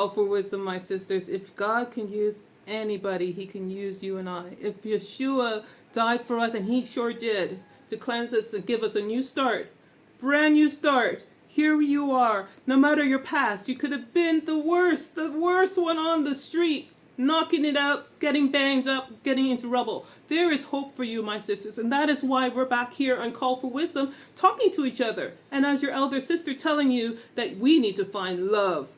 Oh, for wisdom, my sisters. If God can use anybody, he can use you and I. If Yeshua died for us, and he sure did, to cleanse us and give us a new start, brand new start. Here you are. No matter your past, you could have been the worst one on the street, knocking it out, getting banged up, getting into rubble. There is hope for you, my sisters, and that is why we're back here on Call for Wisdom, talking to each other. And as your elder sister telling you that we need to find love,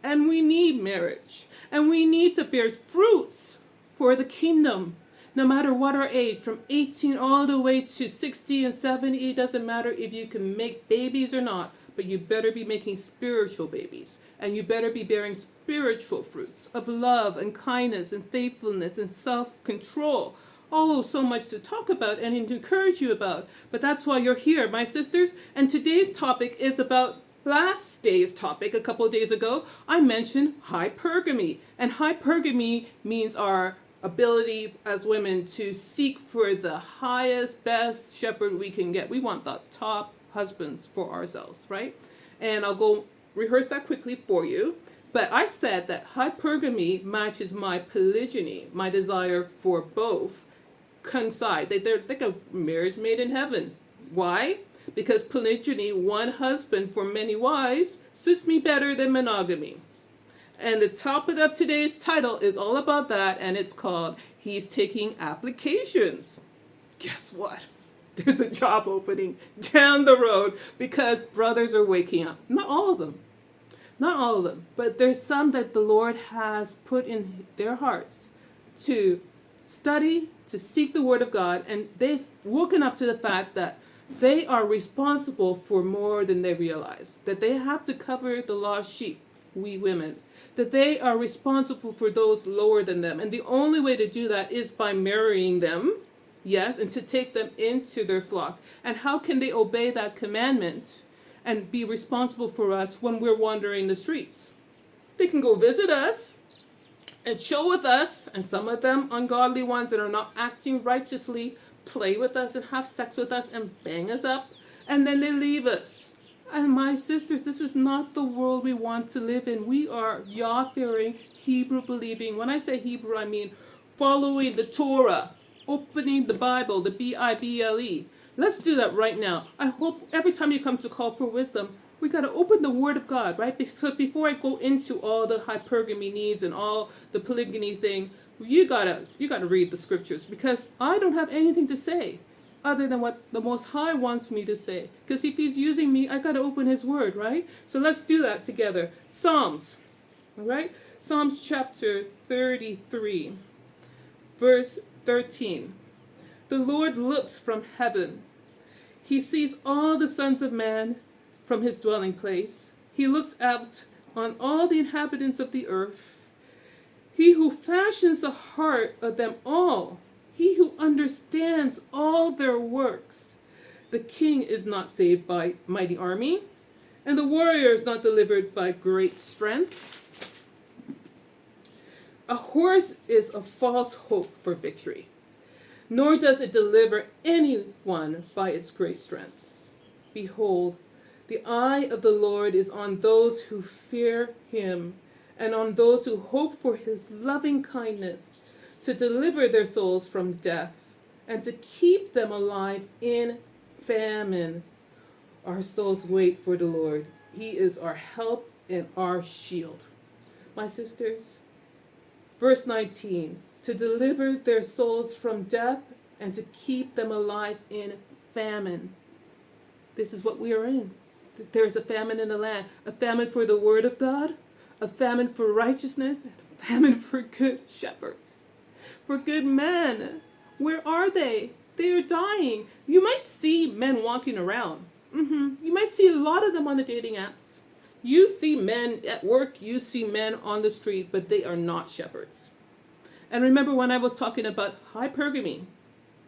and we need marriage, and we need to bear fruits for the kingdom. No matter what our age, from 18 all the way to 60 and 70, it doesn't matter if you can make babies or not, but you better be making spiritual babies. And you better be bearing spiritual fruits of love and kindness and faithfulness and self-control. Oh, so much to talk about and to encourage you about. But that's why you're here, my sisters. And today's topic is about last day's topic. A couple of days ago, I mentioned hypergamy. And hypergamy means our ability as women to seek for the highest, best shepherd we can get. We want the top husbands for ourselves, right? And I'll go rehearse that quickly for you. But I said that hypergamy matches my polygyny, my desire for both coincide. They're like a marriage made in heaven. Why? Because polygyny, one husband for many wives, suits me better than monogamy. And the topic of today's title is all about that, and it's called He's Taking Applications. Guess what? There's a job opening down the road because brothers are waking up. Not all of them. Not all of them. But there's some that the Lord has put in their hearts to study, to seek the Word of God, and they've woken up to the fact that they are responsible for more than they realize. That they have to cover the lost sheep, we women. That they are responsible for those lower than them. And the only way to do that is by marrying them, yes, and to take them into their flock. And how can they obey that commandment and be responsible for us when we're wandering the streets? They can go visit us and chill with us, and some of them, ungodly ones that are not acting righteously, play with us and have sex with us and bang us up, and then they leave us. And my sisters, this is not the world we want to live in. We are Yah-fearing, Hebrew-believing. When I say Hebrew, I mean following the Torah, opening the Bible, the Bible. Let's do that right now. I hope every time you come to Call for Wisdom, we got to open the Word of God, right? Because before I go into all the hypergamy needs and all the polygyny thing, you gotta read the scriptures, because I don't have anything to say other than what the Most High wants me to say. Because if he's using me, I got to open his word, right? So let's do that together. Psalms, all right? Psalms chapter 33, verse 13. The Lord looks from heaven. He sees all the sons of man from his dwelling place. He looks out on all the inhabitants of the earth. He who fashions the heart of them all, he who understands all their works. The king is not saved by mighty army, and the warrior is not delivered by great strength. A horse is a false hope for victory, nor does it deliver anyone by its great strength. Behold, the eye of the Lord is on those who fear him, and on those who hope for his loving kindness, to deliver their souls from death, and to keep them alive in famine. Our souls wait for the Lord. He is our help and our shield. My sisters, verse 19, to deliver their souls from death and to keep them alive in famine. This is what we are in. There's a famine in the land, a famine for the Word of God, a famine for righteousness, and a famine for good shepherds, for good men. Where are they? They are dying. You might see men walking around. You might see a lot of them on the dating apps. You see men at work, you see men on the street, but they are not shepherds. And remember when I was talking about hypergamy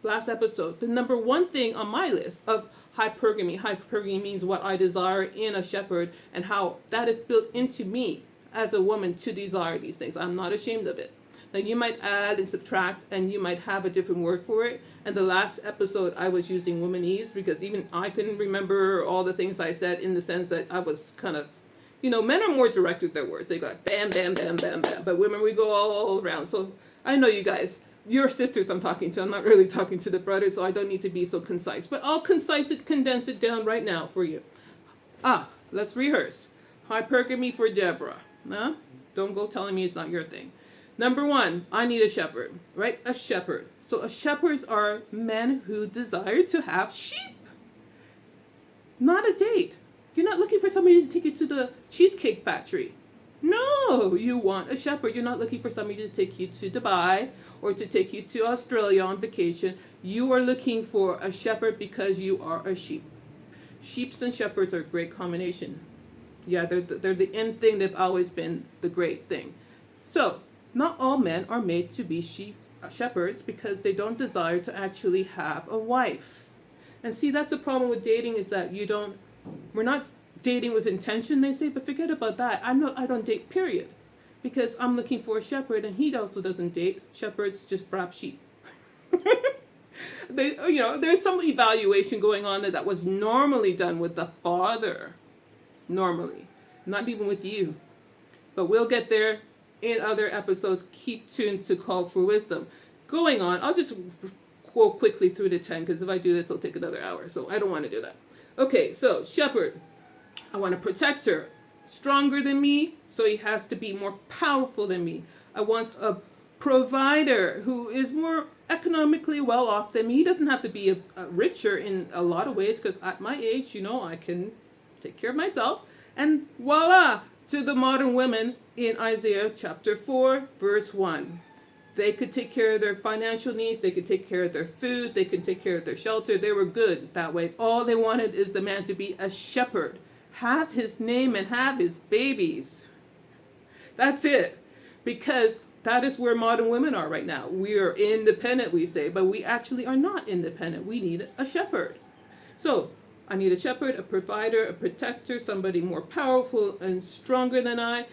last episode, the number one thing on my list of hypergamy means what I desire in a shepherd and how that is built into me as a woman to desire these things. I'm not ashamed of it. Now you might add and subtract, and you might have a different word for it. And the last episode I was using womanese because even I couldn't remember all the things I said, in the sense that I was kind of, Men are more direct with their words. They go like, bam, bam, bam, bam, bam. But women, we go all around. So I know you guys, your sisters I'm talking to. I'm not really talking to the brothers, so I don't need to be so concise. But I'll condense it down right now for you. Let's rehearse. Hypergamy for Deborah. Huh? Don't go telling me it's not your thing. Number 1, I need a shepherd, right? A shepherd. So shepherds are men who desire to have sheep. Not a date. You're not looking for somebody to take you to the cheesecake factory. No, you want a shepherd. You're not looking for somebody to take you to Dubai or to take you to Australia on vacation. You are looking for a shepherd because you are a sheep. Sheeps and shepherds are a great combination. Yeah, they're the end thing. They've always been the great thing. So, not all men are made to be shepherds because they don't desire to actually have a wife. And see, that's the problem with dating, is that we're not dating with intention, they say, but forget about that. I don't date, period. Because I'm looking for a shepherd, and he also doesn't date. Shepherds just grab sheep. There's some evaluation going on that was normally done with the father. Normally. Not even with you. But we'll get there in other episodes. Keep tuned to Call for Wisdom. Going on, I'll just go quickly through the 10, because if I do this, it'll take another hour. So I don't want to do that. Okay, so shepherd. I want a protector. Stronger than me, so he has to be more powerful than me. I want a provider who is more economically well off than me. He doesn't have to be richer in a lot of ways, because at my age, I can take care of myself. And voila, to the modern women in Isaiah chapter 4, verse 1. They could take care of their financial needs. They could take care of their food. They could take care of their shelter. They were good that way. All they wanted is the man to be a shepherd. Have his name and have his babies. That's it. Because that is where modern women are right now. We are independent, we say, but we actually are not independent. We need a shepherd. So I need a shepherd, a provider, a protector, somebody more powerful and stronger than I,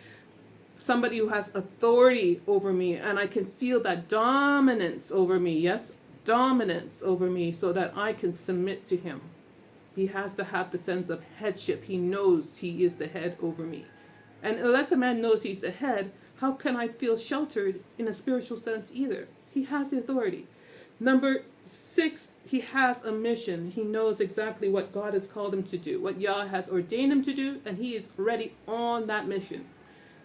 somebody who has authority over me, and I can feel that dominance over me. Yes, dominance over me, so that I can submit to him. He has to have the sense of headship. He knows he is the head over me. And unless a man knows he's the head, how can I feel sheltered in a spiritual sense either? He has the authority. Number 6, he has a mission. He knows exactly what God has called him to do, what Yah has ordained him to do, and he is already on that mission.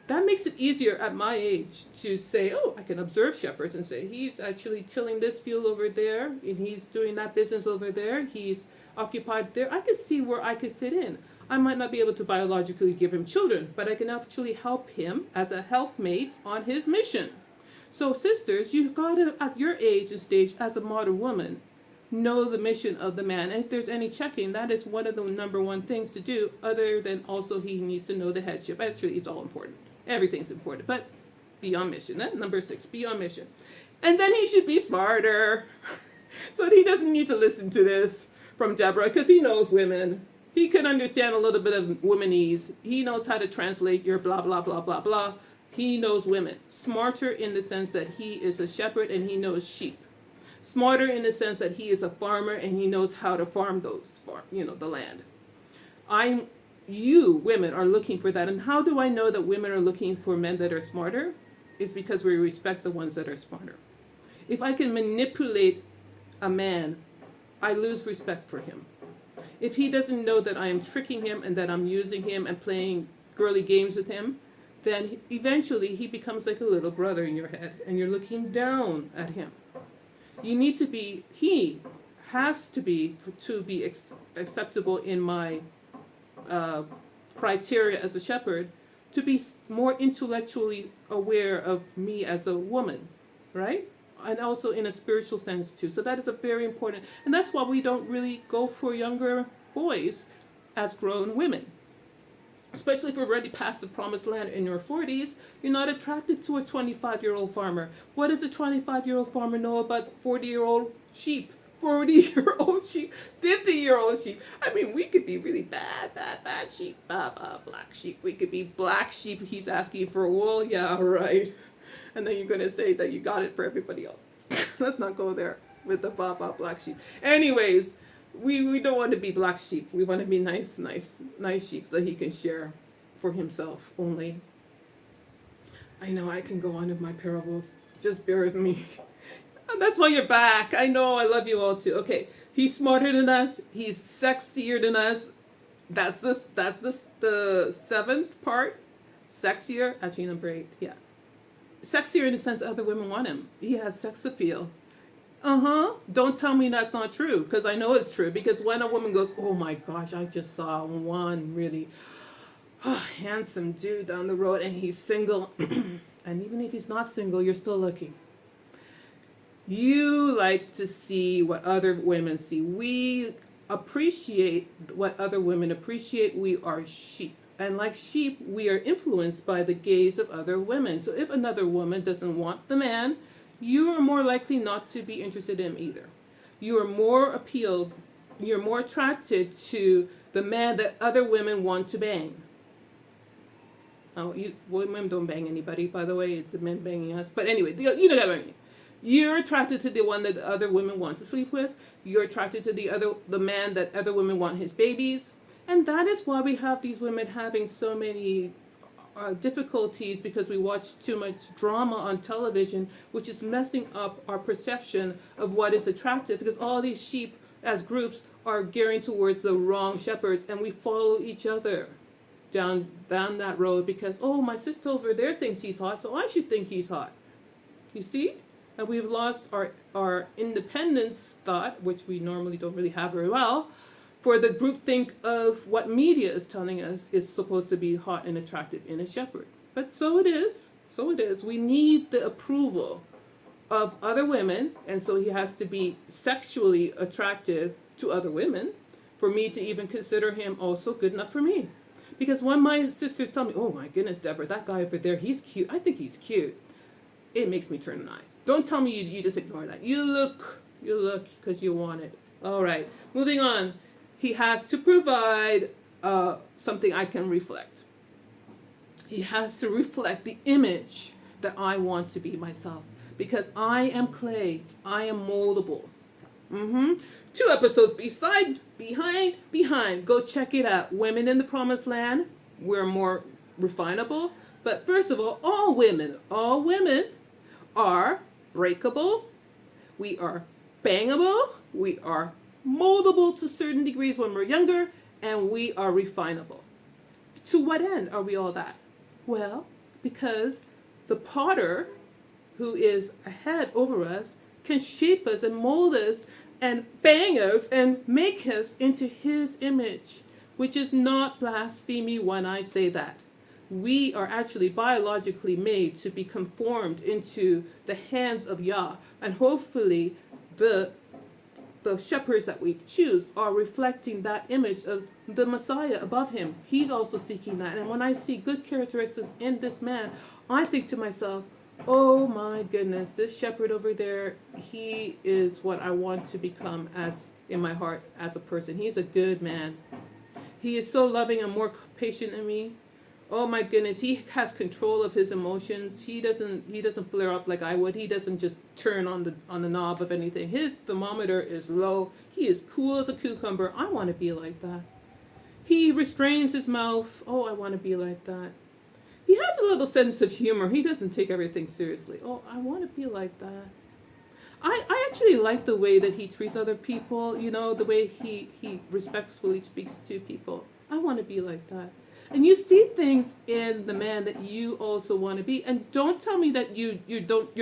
That makes it easier at my age to say, I can observe shepherds and say, he's actually tilling this field over there, and he's doing that business over there, he's occupied there. I could see where I could fit in. I might not be able to biologically give him children, but I can actually help him as a helpmate on his mission. So sisters, you've got to, at your age and stage as a modern woman, know the mission of the man. And if there's any checking, that is one of the number 1 things to do, other than also he needs to know the headship. Actually, it's all important. Everything's important, but be on mission. That's number 6, be on mission. And then he should be smarter. So he doesn't need to listen to this from Deborah, because he knows women. He can understand a little bit of womanese. He knows how to translate your blah, blah, blah, blah, blah. He knows women. Smarter in the sense that he is a shepherd and he knows sheep. Smarter in the sense that he is a farmer and he knows how to farm the land. You women are looking for that. And how do I know that women are looking for men that are smarter? It's because we respect the ones that are smarter. If I can manipulate a man, I lose respect for him. If he doesn't know that I am tricking him and that I'm using him and playing girly games with him, then eventually he becomes like a little brother in your head and you're looking down at him. He has to be acceptable in my criteria as a shepherd, to be more intellectually aware of me as a woman, right? And also in a spiritual sense too. So that is a very important, and that's why we don't really go for younger boys as grown women. Especially if we're already past the promised land in your 40s, you're not attracted to a 25-year-old farmer. What does a 25-year-old farmer know about 40-year-old sheep? 40-year-old sheep, 50-year-old sheep. I mean, we could be really bad sheep, black sheep. We could be black sheep. He's asking for wool. Yeah, right. And then you're going to say that you got it for everybody else. Let's not go there with the black sheep. Anyways, we don't want to be black sheep. We want to be nice sheep that he can share for himself only. I know I can go on with my parables. Just bear with me. That's why you're back. I know, I love you all too. Okay, he's smarter than us. He's sexier than us. That's the seventh part. Sexier, actually number 8, yeah. Sexier in the sense other women want him. He has sex appeal. Don't tell me that's not true, because I know it's true. Because when a woman goes, oh my gosh, I just saw one really handsome dude down the road and he's single. And even if he's not single, you're still looking. You like to see what other women see. We appreciate what other women appreciate. We are sheep. And like sheep, we are influenced by the gaze of other women. So if another woman doesn't want the man, you are more likely not to be interested in him either. You are more appealed, you're more attracted to the man that other women want to bang. Oh, women don't bang anybody, by the way. It's the men banging us. But anyway, you know what I mean. You're attracted to the one that other women want to sleep with. You're attracted to the man that other women want his babies. And that is why we have these women having so many difficulties, because we watch too much drama on television, which is messing up our perception of what is attractive, because all these sheep as groups are gearing towards the wrong shepherds, and we follow each other down that road because, oh, my sister over there thinks he's hot, so I should think he's hot. You see? And we've lost our independence thought, which we normally don't really have very well, for the groupthink of what media is telling us is supposed to be hot and attractive in a shepherd. But so it is. So it is. We need the approval of other women, and so he has to be sexually attractive to other women for me to even consider him also good enough for me. Because when my sisters tell me, oh my goodness, Deborah, that guy over there, he's cute. I think he's cute. It makes me turn an eye. Don't tell me you just ignore that. You look because you want it. All right, moving on. He has to provide something I can reflect. He has to reflect the image that I want to be myself. Because I am clay. I am moldable. 2 episodes behind. Go check it out. Women in the Promised Land. We're more refinable. But first of all women are breakable. We are bangable. We are moldable to certain degrees when we're younger, and we are refinable. To what end are we all that? Well, because the potter, who is ahead over us, can shape us and mold us and bang us and make us into his image, which is not blasphemy when I say that. We are actually biologically made to be conformed into the hands of Yah, and hopefully the shepherds that we choose are reflecting that image of the Messiah above him. He's also seeking that. And when I see good characteristics in this man, I think to myself, oh my goodness, this shepherd over there, he is what I want to become as in my heart as a person. He's a good man. He is so loving and more patient than me. Oh my goodness, he has control of his emotions. He doesn't flare up like I would. He doesn't just turn on the knob of anything. His thermometer is low. He is cool as a cucumber. I want to be like that. He restrains his mouth. Oh, I want to be like that. He has a little sense of humor. He doesn't take everything seriously. Oh, I want to be like that. I actually like the way that he treats other people, the way he respectfully speaks to people. I want to be like that. And you see things in the man that you also want to be. And don't tell me that you're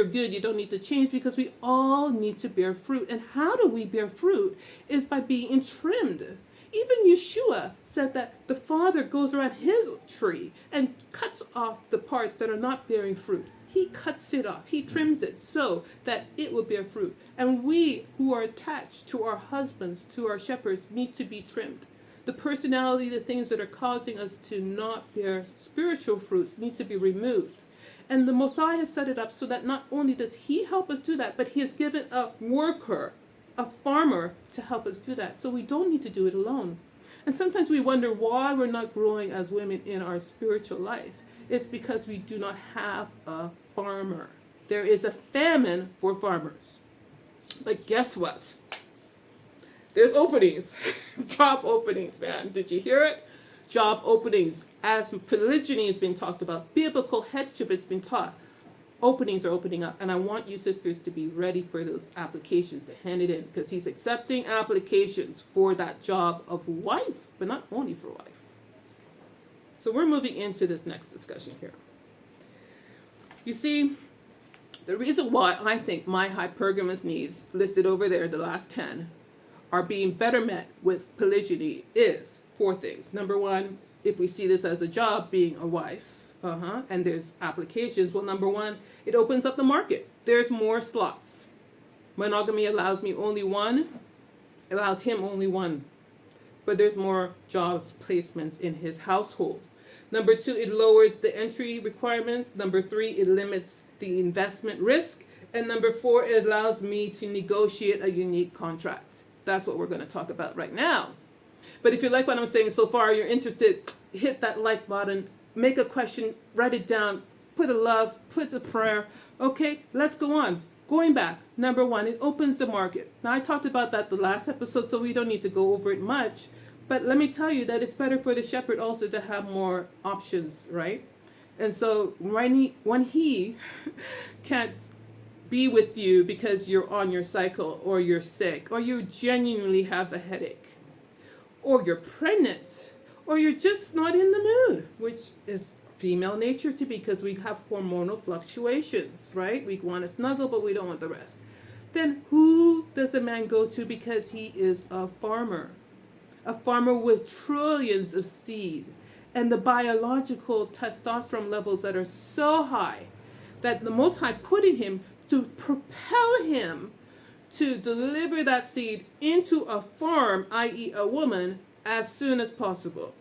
good, you don't need to change, because we all need to bear fruit. And how do we bear fruit? Is by being trimmed. Even Yeshua said that the Father goes around his tree and cuts off the parts that are not bearing fruit. He cuts it off. He trims it so that it will bear fruit. And we who are attached to our husbands, to our shepherds, need to be trimmed. The personality, the things that are causing us to not bear spiritual fruits need to be removed. And the Messiah set it up so that not only does he help us do that, but he has given a worker, a farmer, to help us do that. So we don't need to do it alone. And sometimes we wonder why we're not growing as women in our spiritual life. It's because we do not have a farmer. There is a famine for farmers. But guess what? There's openings, job openings, man. Did you hear it? job openings, as polygyny has been talked about, biblical headship has been taught, openings are opening up. And I want you sisters to be ready for those applications, to hand it in, because he's accepting applications for that job of wife, but not only for wife. So we're moving into this next discussion here. You see, the reason why I think my hypergamous needs listed over there, the last 10, are being better met with polygyny is 4 things. Number 1, if we see this as a job, being a wife, and there's applications, well, number 1, it opens up the market. There's more slots. Monogamy allows me only one, allows him only one. But there's more jobs placements in his household. Number 2, it lowers the entry requirements. Number 3, it limits the investment risk. And number 4, it allows me to negotiate a unique contract. That's what we're going to talk about right now. But if you like what I'm saying so far, you're interested, hit that like button, make a question, write it down, put a love, put a prayer. Okay, let's go on. Going back, number 1, it opens the market. Now, I talked about that the last episode, so we don't need to go over it much. But let me tell you that it's better for the shepherd also to have more options, right? And so when he can't be with you because you're on your cycle, or you're sick, or you genuinely have a headache, or you're pregnant, or you're just not in the mood, which is female nature to be, because we have hormonal fluctuations, right? We want to snuggle, but we don't want the rest. Then who does the man go to because he is a farmer? A farmer with trillions of seed, and the biological testosterone levels that are so high that the Most High put in him to propel him to deliver that seed into a farm, i.e. a woman, as soon as possible.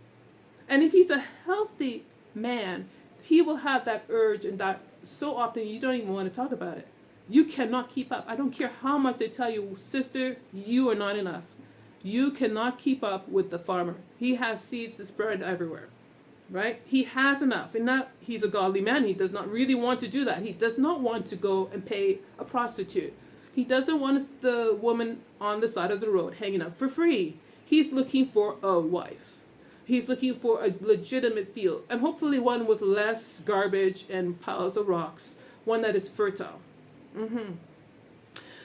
And if he's a healthy man, he will have that urge, and that so often you don't even want to talk about it. You cannot keep up. I don't care how much they tell you, sister, you are not enough. You cannot keep up with the farmer. He has seeds to spread everywhere, right? He has enough. And now he's a godly man. He does not really want to do that. He does not want to go and pay a prostitute. He doesn't want the woman on the side of the road hanging up for free. He's looking for a wife. He's looking for a legitimate field, and hopefully one with less garbage and piles of rocks, one that is fertile.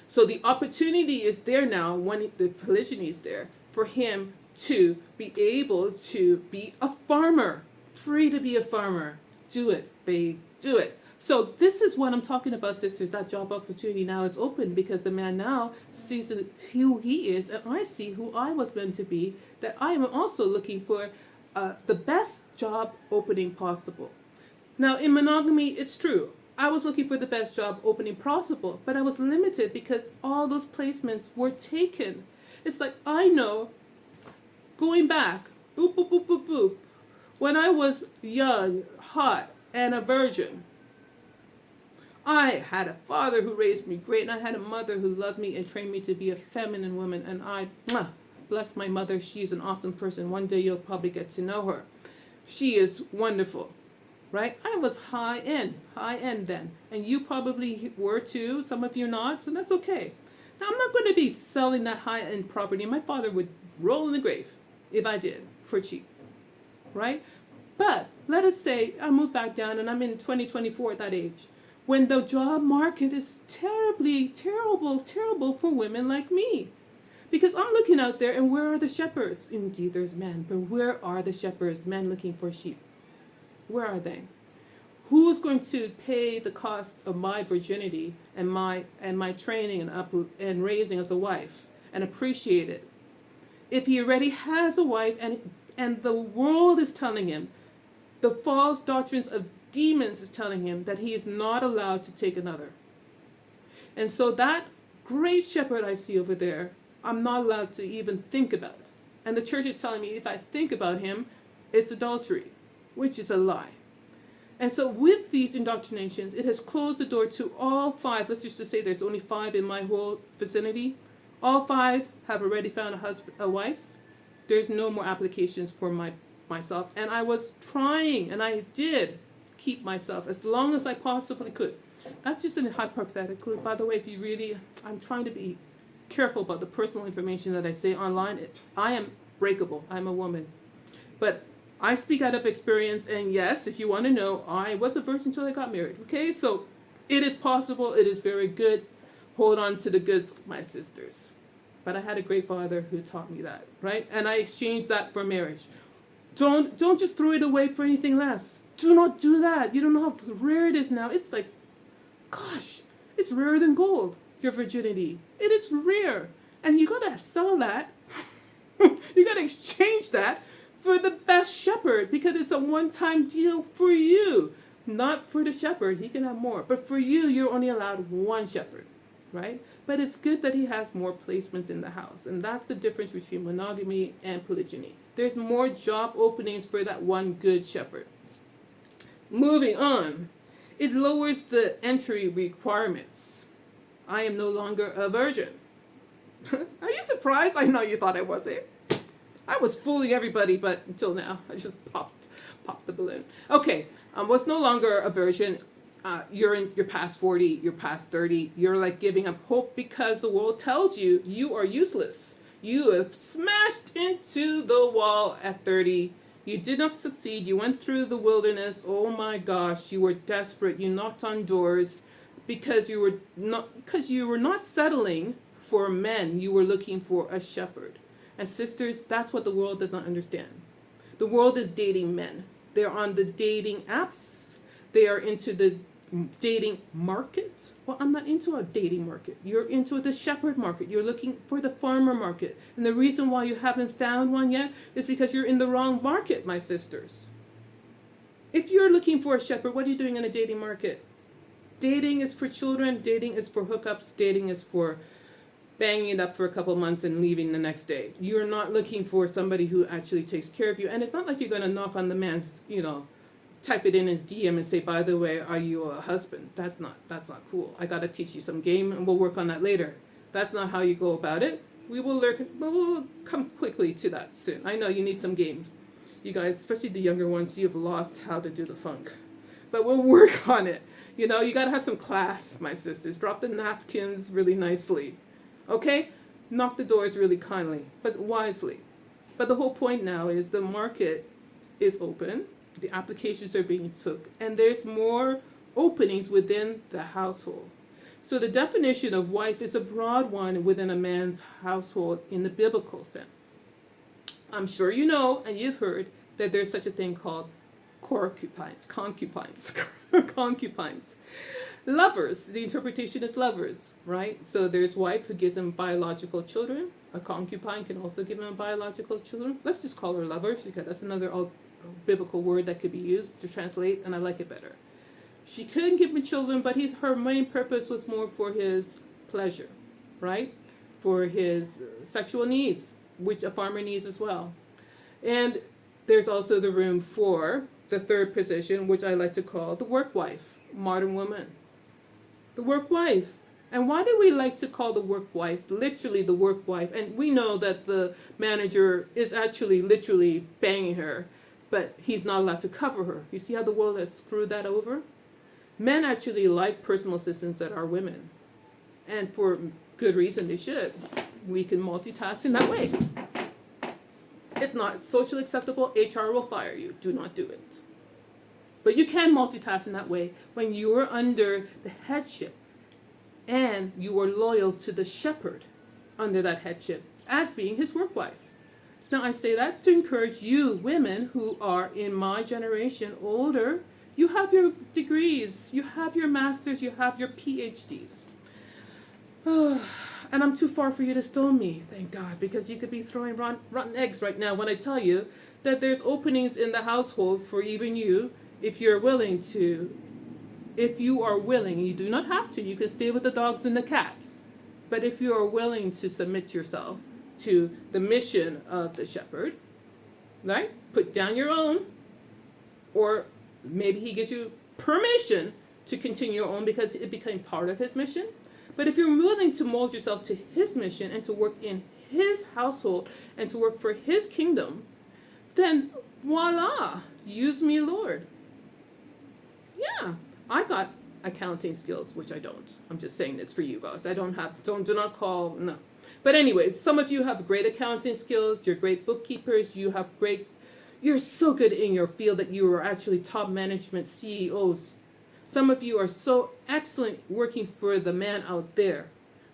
So the opportunity is there now, when the polygyny is there, for him to be able to be a farmer, free to be a farmer. Do it, babe, do it. So this is what I'm talking about, sisters. That job opportunity now is open, because the man now sees who he is, and I see who I was meant to be, that I am also looking for the best job opening possible. Now, in monogamy, it's true. I was looking for the best job opening possible, but I was limited because all those placements were taken. It's like, I know, going back, boop, boop, boop, boop, boop, when I was young, hot, and a virgin, I had a father who raised me great, and I had a mother who loved me and trained me to be a feminine woman, and I bless my mother. She's an awesome person. One day you'll probably get to know her. She is wonderful. Right? I was high end then. And you probably were too. Some of you not. So that's okay. Now, I'm not going to be selling that high end property. My father would roll in the grave if I did, for cheap. Right? But let us say I moved back down and I'm in 2024 at that age, when the job market is terrible for women like me. Because I'm looking out there, and where are the shepherds? Indeed, there's men. But where are the shepherds? Men looking for sheep. Where are they? Who's going to pay the cost of my virginity and my training and raising as a wife, and appreciate it? If he already has a wife, and the world is telling him, the false doctrines of demons is telling him that he is not allowed to take another. And so that great shepherd I see over there, I'm not allowed to even think about. And the church is telling me if I think about him, it's adultery, which is a lie. And so with these indoctrinations, it has closed the door to all 5. Let's just say there's only 5 in my whole vicinity. All 5 have already found a wife. There's no more applications for myself. And I was trying, and I did keep myself as long as I possibly could. That's just a hypothetical. By the way, if you really, I'm trying to be careful about the personal information that I say online. I am breakable. I'm a woman. But I speak out of experience, and yes, if you want to know, I was a virgin until I got married. Okay, so it is possible. It is very good. Hold on to the goods, my sisters. But I had a great father who taught me that, right? And I exchanged that for marriage. Don't just throw it away for anything less. Do not do that. You don't know how rare it is now. It's like, gosh, it's rarer than gold, your virginity. It is rare. And you gotta sell that. You gotta exchange that for the best shepherd, because it's a one-time deal for you. Not for the shepherd, he can have more. But for you, you're only allowed one shepherd, right? But it's good that he has more placements in the house. And that's the difference between monogamy and polygyny. There's more job openings for that one good shepherd. Moving on. It lowers the entry requirements. I am no longer a virgin. Are you surprised? I know you thought I wasn't. I was fooling everybody, but until now, I just popped the balloon. Okay, was no longer a virgin. You're past 40, you're past 30. You're like giving up hope because the world tells you you are useless. You have smashed into the wall at 30. You did not succeed. You went through the wilderness. Oh my gosh, you were desperate. You knocked on doors because you were not settling for men. You were looking for a shepherd. And sisters, that's what the world does not understand. The world is dating men. They're on the dating apps. They are into the dating market. Well, I'm not into a dating market. You're into the shepherd market. You're looking for the farmer market. And the reason why you haven't found one yet is because you're in the wrong market, my sisters. If you're looking for a shepherd, what are you doing in a dating market? Dating is for children. Dating is for hookups. Dating is for banging it up for a couple months and leaving the next day. You're not looking for somebody who actually takes care of you. And it's not like you're going to knock on the man's, type it in his DM and say, by the way, are you a husband? That's not cool. I got to teach you some game and we'll work on that later. That's not how you go about it. We'll come quickly to that soon. I know you need some game. You guys, especially the younger ones, you've lost how to do the funk. But we'll work on it. You got to have some class, my sisters. Drop the napkins really nicely. Okay? Knock the doors really kindly, but wisely. But the whole point now is the market is open. The applications are being took, and there's more openings within the household. So the definition of wife is a broad one within a man's household in the biblical sense. I'm sure you know and you've heard that there's such a thing called concubines. Lovers, the interpretation is lovers, right? So there's wife who gives them biological children. A concubine can also give them biological children. Let's just call her lovers because that's another biblical word that could be used to translate, and I like it better. She couldn't give him children, but her main purpose was more for his pleasure, right? For his sexual needs, which a farmer needs as well. And there's also the room for the third position, which I like to call the work wife, modern woman. The work wife. And why do we like to call the work wife literally the work wife? And we know that the manager is actually literally banging her, but he's not allowed to cover her. You see how the world has screwed that over? Men actually like personal assistants that are women. And for good reason they should. We can multitask in that way. It's not socially acceptable. HR will fire you. Do not do it. But you can multitask in that way when you are under the headship and you are loyal to the shepherd under that headship as being his work wife. Now, I say that to encourage you women who are in my generation older. You have your degrees, you have your masters, you have your PhDs. And I'm too far for you to stone me, thank God, because you could be throwing rotten eggs right now when I tell you that there's openings in the household for even you if you're willing to. If you are willing, you do not have to, you can stay with the dogs and the cats. But if you are willing to submit yourself to the mission of the shepherd, right? Put down your own, or maybe he gives you permission to continue your own because it became part of his mission. But if you're willing to mold yourself to his mission and to work in his household and to work for his kingdom, then voila, use me, Lord. Yeah, I got accounting skills, which I don't. I'm just saying this for you guys. I don't have, do not call, no. But anyways, some of you have great accounting skills. You're great bookkeepers. You have great, You're so good in your field that you are actually top management CEOs. Some of you are so excellent working for the man out there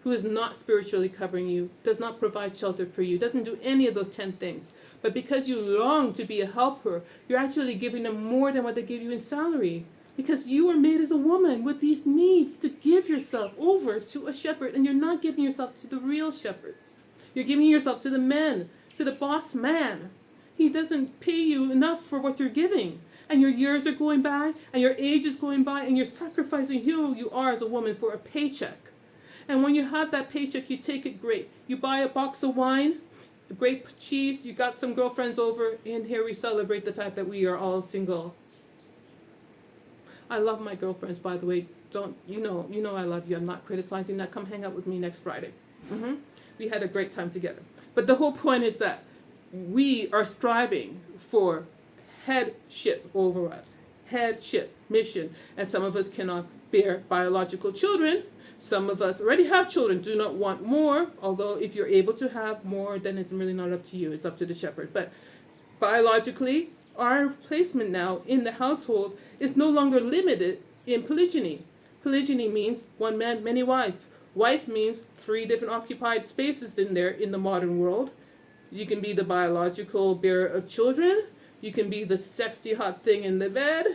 who is not spiritually covering you, does not provide shelter for you, doesn't do any of those 10 things. But because you long to be a helper, you're actually giving them more than what they give you in salary. Because you are made as a woman with these needs to give yourself over to a shepherd, and you're not giving yourself to the real shepherds. You're giving yourself to the men, to the boss man. He doesn't pay you enough for what you're giving. And your years are going by, and your age is going by, and you're sacrificing who you are as a woman for a paycheck. And when you have that paycheck, you take it great. You buy a box of wine, grape cheese, you got some girlfriends over, and here we celebrate the fact that we are all single. I love my girlfriends, by the way. You know I love you. I'm not criticizing that. Come hang out with me next Friday. We had a great time together. But the whole point is that we are striving for headship over us. Headship, mission. And some of us cannot bear biological children. Some of us already have children, do not want more, although if you're able to have more, then it's really not up to you. It's up to the shepherd. But biologically, our placement now in the household is no longer limited in polygyny. Polygyny means one man, many wives. Wife means 3 different occupied spaces in there in the modern world. You can be the biological bearer of children. You can be the sexy hot thing in the bed.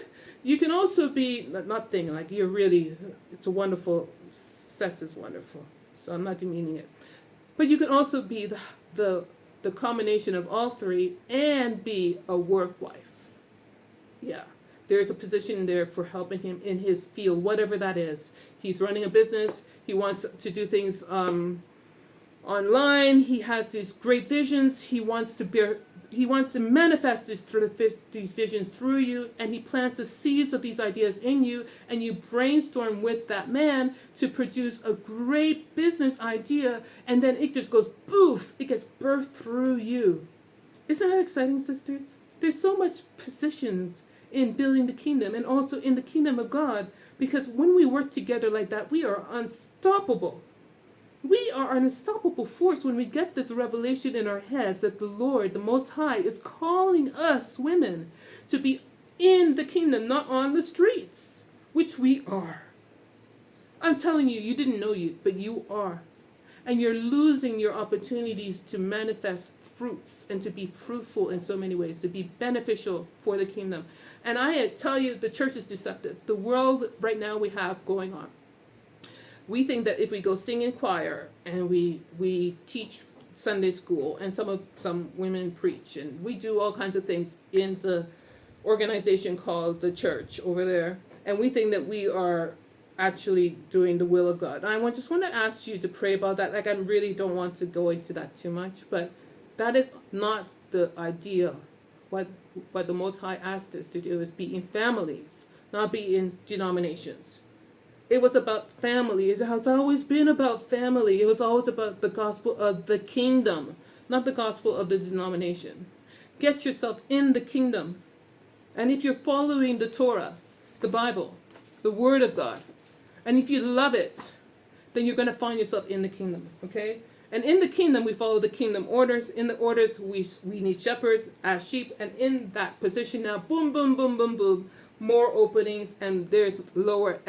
You can also be, not thing, like you're really, it's a wonderful, sex is wonderful. So I'm not demeaning it. But you can also be the combination of all 3 and be a work wife. Yeah. There's a position there for helping him in his field, whatever that is. He's running a business. He wants to do things online. He has these great visions. He wants to manifest these visions through you, and he plants the seeds of these ideas in you, and you brainstorm with that man to produce a great business idea, and then it just goes poof, it gets birthed through you. Isn't that exciting, sisters? There's so much positions in building the kingdom and also in the kingdom of God, because when we work together like that, we are unstoppable. We are an unstoppable force when we get this revelation in our heads that the Lord, the Most High, is calling us women to be in the kingdom, not on the streets, which we are. I'm telling you, you didn't know you, but you are. And you're losing your opportunities to manifest fruits and to be fruitful in so many ways, to be beneficial for the kingdom. And I tell you, the church is deceptive. The world right now we have going on. We think that if we go sing in choir and we teach Sunday school and some women preach and we do all kinds of things in the organization called the church over there, and we think that we are actually doing the will of God. And I just want to ask you to pray about that. Like, I really don't want to go into that too much, but that is not the idea. What the Most High asked us to do is be in families, not be in denominations. It was about family. It has always been about family. It was always about the gospel of the kingdom, not the gospel of the denomination. Get yourself in the kingdom. And if you're following the Torah, the Bible, the Word of God, and if you love it, then you're going to find yourself in the kingdom, okay? And in the kingdom, we follow the kingdom orders. In the orders, we need shepherds as sheep. And in that position now, boom, boom, boom, boom, boom, more openings, and there's lower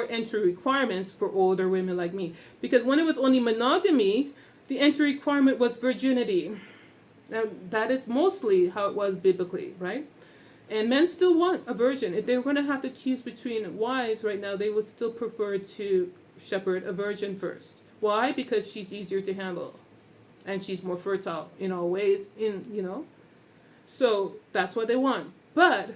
entry requirements for older women like me. Because when it was only monogamy, the entry requirement was virginity. Now, that is mostly how it was biblically, right? And men still want a virgin. If they were going to have to choose between wives right now, they would still prefer to shepherd a virgin first. Why? Because she's easier to handle. And she's more fertile in all ways, So that's what they want. But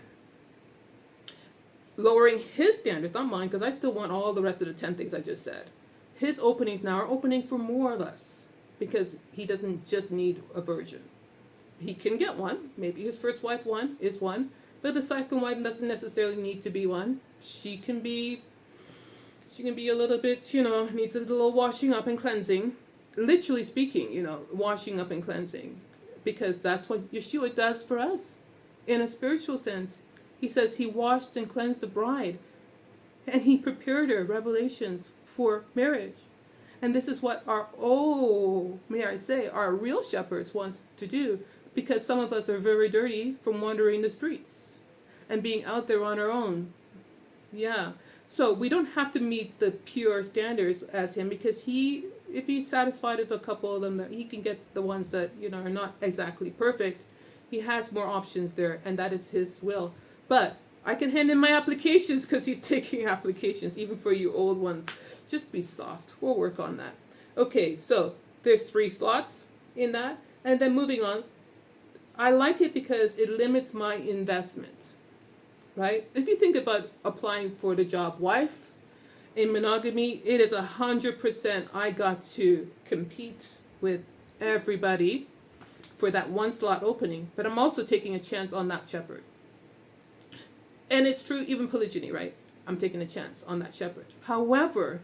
lowering his standards, not mine, because I still want all the rest of the 10 things I just said. His openings now are opening for more of us, because he doesn't just need a virgin. He can get one. Maybe his first wife is one, but the second wife doesn't necessarily need to be one. She can be a little bit, needs a little washing up and cleansing. Literally speaking, washing up and cleansing, because that's what Yeshua does for us in a spiritual sense. He says he washed and cleansed the bride, and he prepared her, Revelations, for marriage. And this is what our real shepherds wants to do. because some of us are very dirty from wandering the streets and being out there on our own. Yeah. So we don't have to meet the pure standards as him, because if he's satisfied with a couple of them, that he can get the ones that, are not exactly perfect. He has more options there, and that is his will. But I can hand in my applications, because he's taking applications, even for you old ones. Just be soft. We'll work on that. Okay, so there's 3 slots in that. And then moving on, I like it because it limits my investment, right? If you think about applying for the job wife, in monogamy, it is 100% I got to compete with everybody for that 1 slot opening, but I'm also taking a chance on that shepherd. And it's true even polygyny, right? I'm taking a chance on that shepherd. However,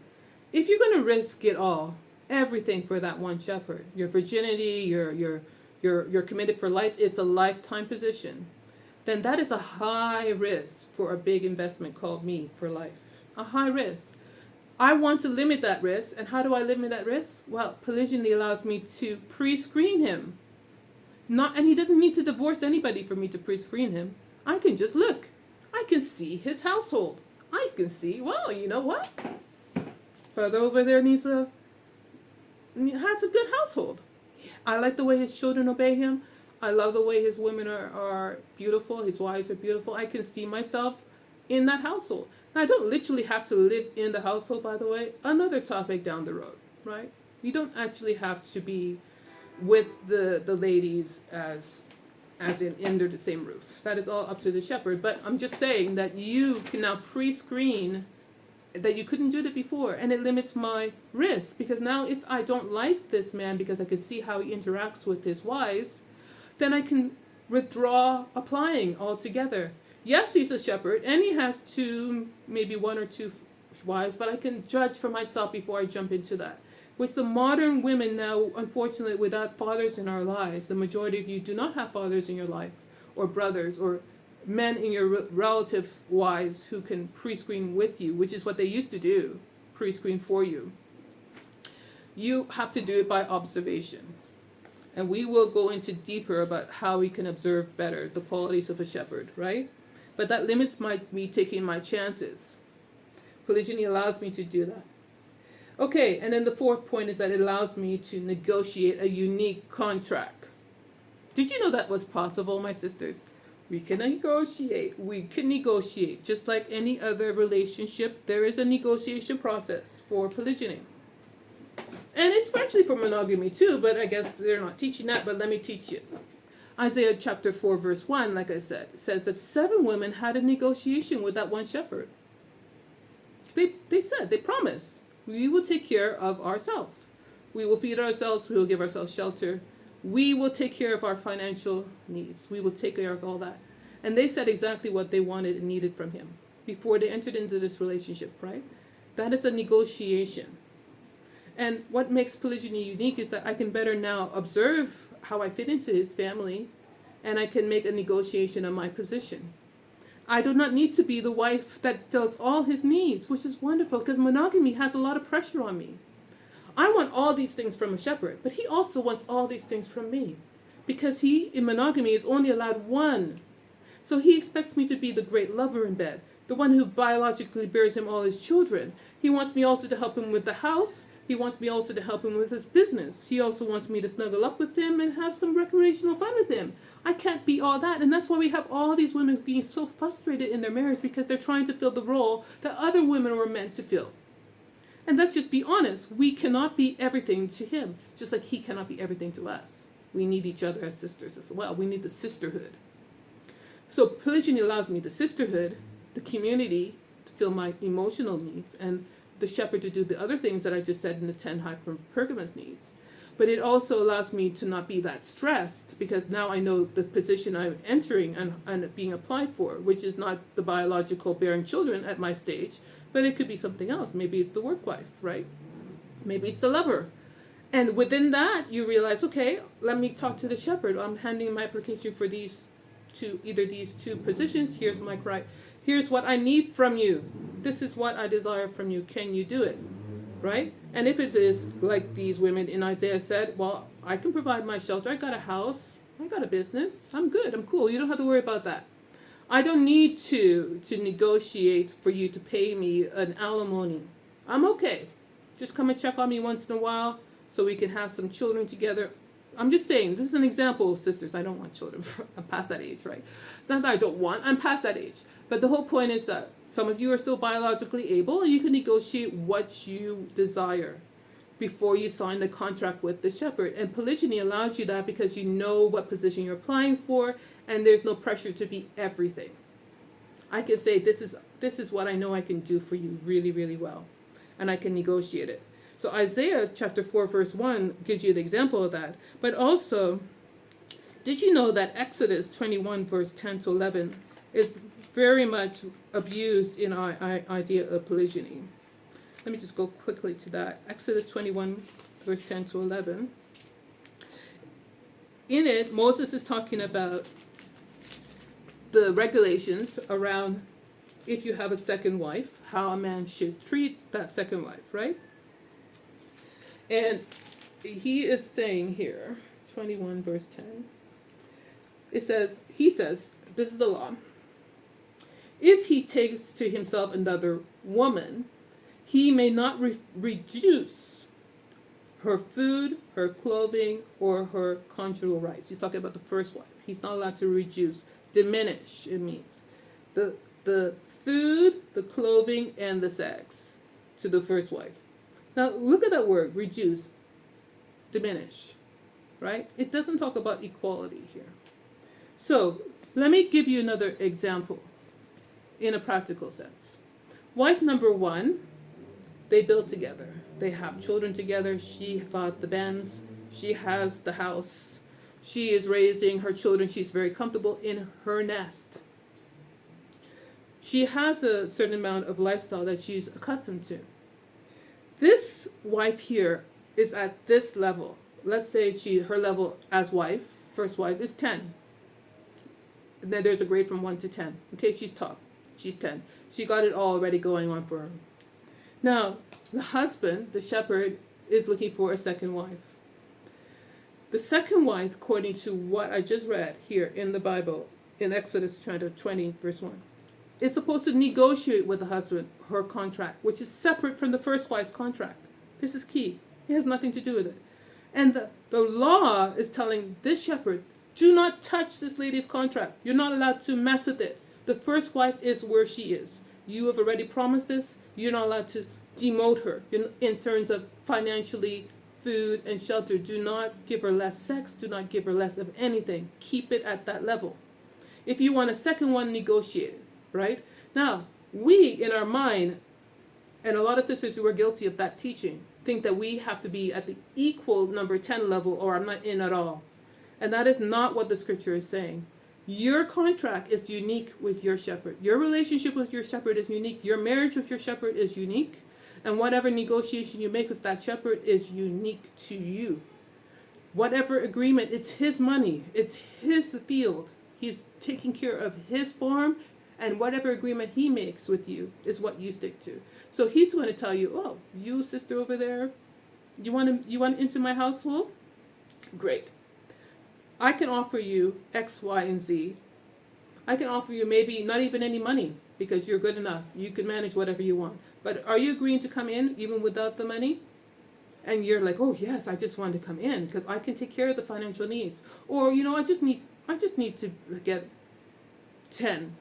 if you're going to risk it all, everything for that 1 shepherd, your virginity, you're committed for life, it's a lifetime position, then that is a high risk for a big investment called me for life. A high risk. I want to limit that risk, and how do I limit that risk? Well, polygyny allows me to pre-screen him. And he doesn't need to divorce anybody for me to pre-screen him. I can just look. I can see his household. I can see, well, you know what? Brother over there has a good household. I like the way his children obey him. I love the way his women are beautiful. His wives are beautiful. I can see myself in that household. Now, I don't literally have to live in the household, by the way. Another topic down the road, right? You don't actually have to be with the ladies as in under the same roof. That is all up to the shepherd. But I'm just saying that you can now pre-screen, that you couldn't do that before, and it limits my risk, because now if I don't like this man because I can see how he interacts with his wives, then I can withdraw applying altogether. Yes, he's a shepherd, and he has 2, maybe 1 or 2 wives, but I can judge for myself before I jump into that. Which the modern women now, unfortunately, without fathers in our lives, the majority of you do not have fathers in your life, or brothers, or men in your relative wives who can pre-screen with you, which is what they used to do, pre-screen for you. You have to do it by observation. And we will go into deeper about how we can observe better the qualities of a shepherd, right? But that limits me taking my chances. Polygyny allows me to do that. Okay, and then the 4th point is that it allows me to negotiate a unique contract. Did you know that was possible, my sisters? We can negotiate. Just like any other relationship, there is a negotiation process for polygyny. And especially for monogamy too, but I guess they're not teaching that, but let me teach you. Isaiah chapter 4 verse 1, like I said, says that 7 women had a negotiation with that 1 shepherd. They promised, we will take care of ourselves. We will feed ourselves, we will give ourselves shelter. We will take care of our financial needs. We will take care of all that. And they said exactly what they wanted and needed from him before they entered into this relationship, right? That is a negotiation. And what makes polygyny unique is that I can better now observe how I fit into his family, and I can make a negotiation on my position. I do not need to be the wife that fills all his needs, which is wonderful, because monogamy has a lot of pressure on me. I want all these things from a shepherd, but he also wants all these things from me, because he, in monogamy, is only allowed 1. So he expects me to be the great lover in bed, the one who biologically bears him all his children. He wants me also to help him with the house. He wants me also to help him with his business. He also wants me to snuggle up with him and have some recreational fun with him. I can't be all that, and that's why we have all these women being so frustrated in their marriage, because they're trying to fill the role that other women were meant to fill. And let's just be honest, we cannot be everything to him, just like he cannot be everything to us. We need each other as sisters as well. We need the sisterhood. So polygyny allows me the sisterhood, the community, to fill my emotional needs, and the shepherd to do the other things that I just said in the 10 hypergamy needs. But it also allows me to not be that stressed, because now I know the position I'm entering and being applied for, which is not the biological bearing children at my stage, but it could be something else. Maybe it's the work wife, right? Maybe it's the lover. And within that, you realize, okay, let me talk to the shepherd. I'm handing my application for these 2 positions. Here's what I need from you. This is what I desire from you. Can you do it? Right? And if it is like these women in Isaiah said, well, I can provide my shelter. I got a house. I got a business. I'm good. I'm cool. You don't have to worry about that. I don't need to negotiate for you to pay me an alimony. I'm okay. Just come and check on me once in a while so we can have some children together. I'm just saying, this is an example, sisters. I don't want children. I'm past that age, right? It's not that I don't want. I'm past that age. But the whole point is that some of you are still biologically able, and you can negotiate what you desire before you sign the contract with the shepherd. And polygyny allows you that because you know what position you're applying for, and there's no pressure to be everything. I can say, this is what I know I can do for you really, really well, and I can negotiate it. So Isaiah chapter 4 verse 1 gives you an example of that. But also, did you know that Exodus 21 verse 10 to 11 is very much abused in our idea of polygyny? Let me just go quickly to that. Exodus 21 verse 10 to 11. In it, Moses is talking about the regulations around if you have a second wife, how a man should treat that second wife, right? And he is saying here, 21 verse 10, he says, this is the law. If he takes to himself another woman, he may not reduce her food, her clothing, or her conjugal rights. He's talking about the first wife. He's not allowed to reduce, diminish, it means. The food, the clothing, and the sex to the first wife. Now, look at that word, reduce, diminish, right? It doesn't talk about equality here. So, let me give you another example in a practical sense. Wife number one, they build together. They have children together. She got the Benz. She has the house. She is raising her children. She's very comfortable in her nest. She has a certain amount of lifestyle that she's accustomed to. This wife here is at this level. Let's say her level as wife, first wife, is 10. And then there's a grade from 1 to 10. Okay, she's top. She's 10. She got it all already going on for her. Now, the husband, the shepherd, is looking for a second wife. The second wife, according to what I just read here in the Bible, in Exodus chapter 20, verse 1, is supposed to negotiate with the husband her contract, which is separate from the first wife's contract. This is key. It has nothing to do with it. And the law is telling this shepherd, do not touch this lady's contract. You're not allowed to mess with it. The first wife is where she is. You have already promised this. You're not allowed to demote her in terms of financially, food, and shelter. Do not give her less sex. Do not give her less of anything. Keep it at that level. If you want a second one, negotiate it. Right? Now, we, in our mind, and a lot of sisters who are guilty of that teaching, think that we have to be at the equal number 10 level or I'm not in at all. And that is not what the scripture is saying. Your contract is unique with your shepherd. Your relationship with your shepherd is unique. Your marriage with your shepherd is unique. And whatever negotiation you make with that shepherd is unique to you. Whatever agreement, it's his money. It's his field. He's taking care of his farm. And whatever agreement he makes with you is what you stick to. So he's going to tell you, oh, you sister over there, you want into my household? Great. I can offer you X, Y, and Z. I can offer you maybe not even any money because you're good enough. You can manage whatever you want. But are you agreeing to come in even without the money? And you're like, oh yes, I just want to come in because I can take care of the financial needs. Or, I just need to get 10,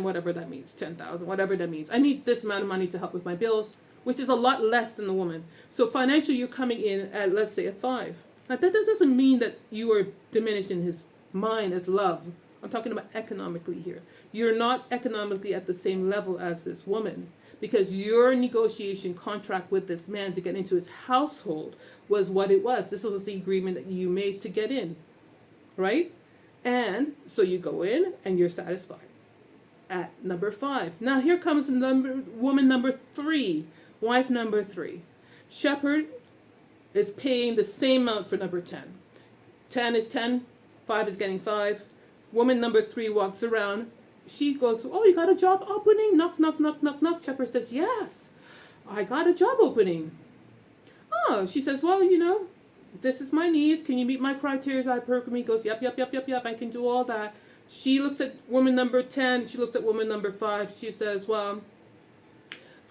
whatever that means, 10,000, whatever that means. I need this amount of money to help with my bills, which is a lot less than the woman. So financially, you're coming in at, let's say, a 5. Now, that doesn't mean that you are diminished in his mind as love. I'm talking about economically here. You're not economically at the same level as this woman because your negotiation contract with this man to get into his household was what it was. This was the agreement that you made to get in, right? And so you go in and you're satisfied. At number 5. Now here comes woman number 3, wife number 3. Shepherd is paying the same amount for number 10. 10 is 10, 5 is getting 5. Woman number 3 walks around. She goes, oh, you got a job opening? Knock, knock, knock, knock, knock. Shepherd says, yes, I got a job opening. Oh, she says, well, this is my needs. Can you meet my criteria? Hypergamy. He goes, yep, I can do all that. She looks at woman number 10. She looks at woman number 5. She says, well,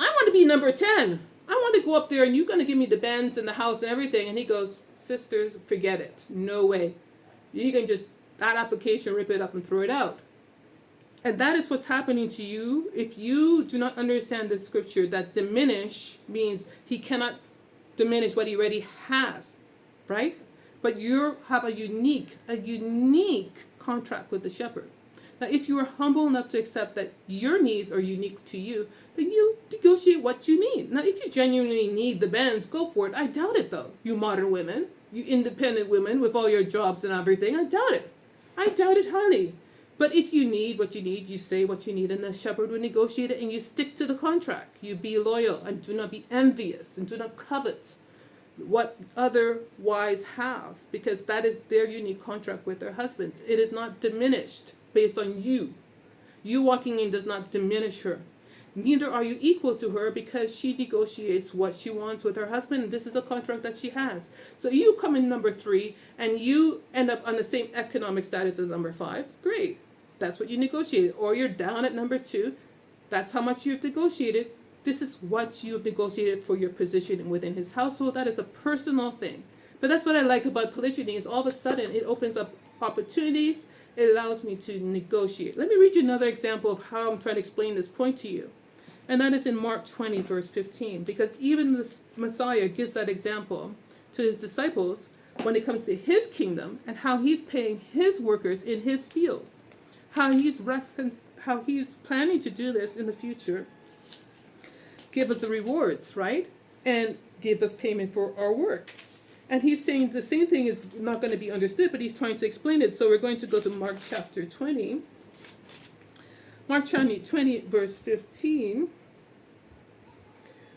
I want to be number 10. I want to go up there and you're going to give me the Benz and the house and everything. And he goes, sisters, forget it. No way. You can just, that application, rip it up and throw it out. And that is what's happening to you if you do not understand the scripture that diminish means he cannot diminish what he already has, right? But you have a unique contract with the shepherd. Now, if you are humble enough to accept that your needs are unique to you, then you negotiate what you need. Now, if you genuinely need the Benz, go for it. I doubt it, though. You modern women, you independent women with all your jobs and everything, I doubt it. I doubt it highly. But if you need what you need, you say what you need, and the shepherd will negotiate it, and you stick to the contract. You be loyal, and do not be envious, and do not covet what other wives have, because that is their unique contract with their husbands. It is not diminished based on you. You walking in does not diminish her. Neither are you equal to her, because she negotiates what she wants with her husband. This is a contract that she has. So you come in number 3 and you end up on the same economic status as number 5. Great. That's what you negotiated. Or you're down at number 2. That's how much you've negotiated. This is what you've negotiated for your position within his household. That is a personal thing. But that's what I like about polygyny, is all of a sudden it opens up opportunities. It allows me to negotiate. Let me read you another example of how I'm trying to explain this point to you. And that is in Mark 20, verse 15. Because even the Messiah gives that example to his disciples when it comes to his kingdom and how he's paying his workers in his field. How he's planning to do this in the future. Give us the rewards, right? And give us payment for our work. And he's saying the same thing is not going to be understood, but he's trying to explain it. So we're going to go to Mark chapter 20. Mark chapter 20, verse 15.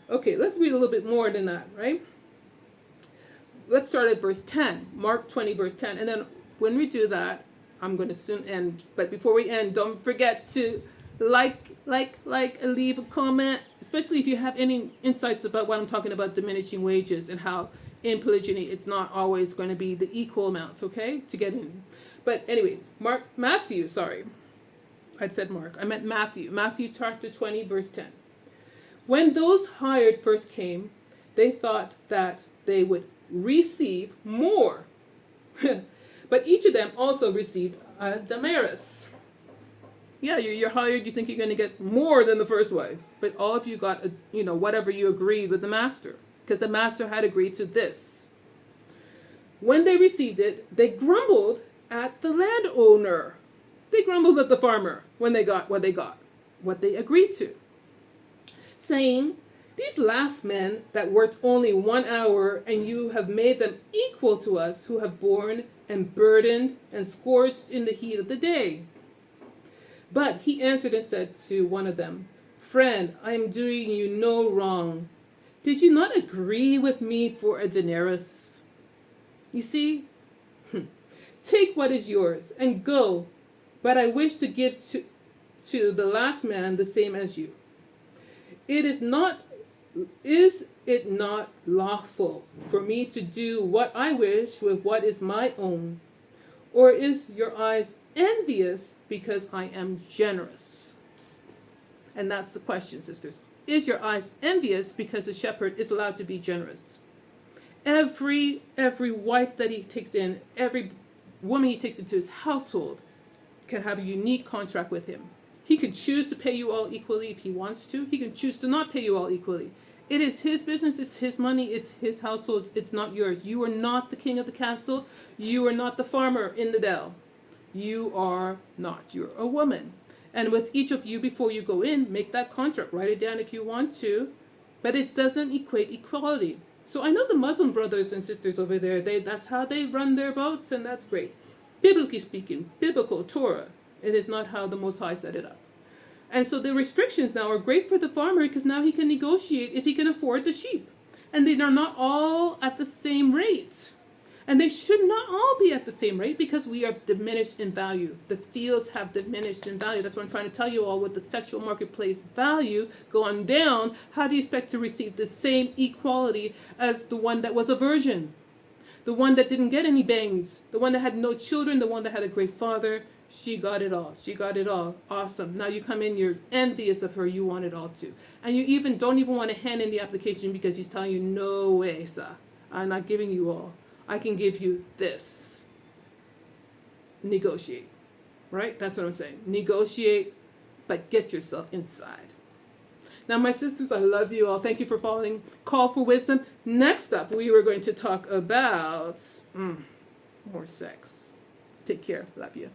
Okay, let's read a little bit more than that, right? Let's start at verse 10. Mark 20, verse 10. And then when we do that, I'm going to soon end. But before we end, don't forget to like, and leave a comment, especially if you have any insights about what I'm talking about diminishing wages and how in polygyny it's not always going to be the equal amount, okay, to get in. But anyways, Matthew I meant Matthew chapter 20, verse 10. When those hired first came, they thought that they would receive more. But each of them also received a denarius. Yeah, you're hired, you think you're going to get more than the first wife. But all of you got, whatever you agreed with the master. Because the master had agreed to this. When they received it, they grumbled at the landowner. They grumbled at the farmer when they got what they agreed to. Saying, these last men that worked only 1 hour, and you have made them equal to us, who have borne and burdened and scorched in the heat of the day. But he answered and said to one of them, friend, I am doing you no wrong. Did you not agree with me for a denarius? You see, take what is yours and go. But I wish to give to the last man the same as you. Is it not lawful for me to do what I wish with what is my own? Or is your eyes envious because I am generous? And that's the question, sisters. Is your eyes envious because the shepherd is allowed to be generous? Every wife that he takes in, every woman he takes into his household can have a unique contract with him. He can choose to pay you all equally if he wants to. He can choose to not pay you all equally. It is his business, it's his money, it's his household, it's not yours. You are not the king of the castle. You are not the farmer in the dell. You are not. You're a woman. And with each of you, before you go in, make that contract. Write it down if you want to. But it doesn't equate equality. So I know the Muslim brothers and sisters over there, that's how they run their boats, and that's great. Biblically speaking, biblical Torah, it is not how the Most High set it up. And so the restrictions now are great for the farmer because now he can negotiate if he can afford the sheep. And they are not all at the same rate. And they should not all be at the same rate because we are diminished in value. The fields have diminished in value. That's what I'm trying to tell you all with the sexual marketplace value going down. How do you expect to receive the same equality as the one that was a virgin? The one that didn't get any bangs, the one that had no children, the one that had a great father, she got it all. She got it all. Awesome. Now you come in, you're envious of her, you want it all too. And you even don't even want to hand in the application because he's telling you, no way, sir. I'm not giving you all. I can give you this. Negotiate. Right? That's what I'm saying. Negotiate, but get yourself inside. Now, my sisters, I love you all. Thank you for following Call for Wisdom. Next up, we were going to talk about more sex. Take care. Love you.